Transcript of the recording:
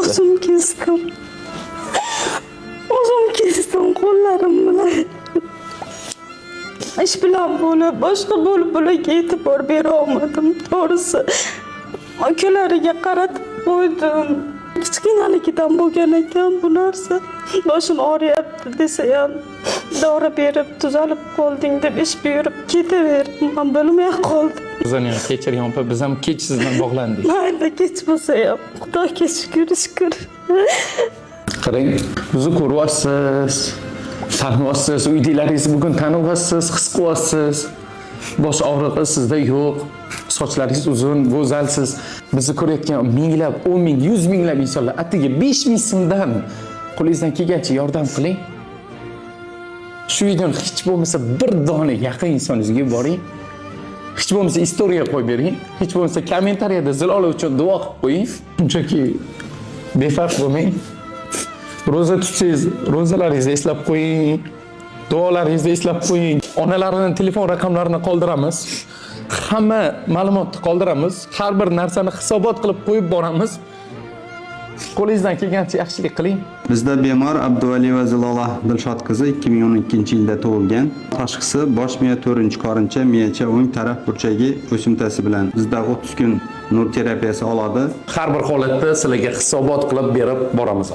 O'zim kesdim. O'zim kesdim qo'llarim bilan. Ish bilan bo'lib, boshqa bo'lib e'tibor bera olmadim. To'g'risi, akalariga qaratib qo'ydim. Kichkinaligidan bo'lgan ekan bu narsa. Boshim og'riyapti desa ham dori berib tuzalib qolding deb ish buyurib ketaverdim. Men bilmay qoldim. Bizani ham kechiring opa, biz ham kech sizdan bog'landik. Mayli kech bo'lsa ham, Xudoga shukr. Qarang, bizni ko'ryapsiz, taniyapsiz, uydagilaringizni bugun taniyapsiz, his qilyapsiz. Bosh og'rig'i sizda yo'q. Sochlaringiz uzun, go'zalsiz. Bizni ko'rayotgan minglab, 10 ming, 100 minglab insonlar atigi 5 ming so'mdan qo'lingizdan kelgancha yordam qiling. Shu videoni hech bo'lmasa bir dona yaqin insoningizga boring. Hech bo'lmasa istoriya qo'yib bering. Hech bo'lmasa kommentariyada Zilola uchun duo qilib qo'ying. Shunchaki befarq bo'lmang. Roza tutsangiz, rozalaringizni eslab qo'ying. Duolaringizni eslab qo'ying. Onalarining telefon raqamlarini qoldiramiz. Hamma ma'lumotni qoldiramiz. Har bir narsani hisobot qilib qo'yib boramiz. Qo'lingizdan kelgancha yaxshilik qiling. Bizda bemor Abduvaliyeva Zilola Dilshod qizi 2012-yilda tug'ilgan. Tashxisi bosh miya 4-qorincha miyacha o'ng taraf burchagi o'simtasi bilan bizda 30 kun nur terapiyasi oladi. Har bir holatda sizlarga hisobot qilib berib boramiz.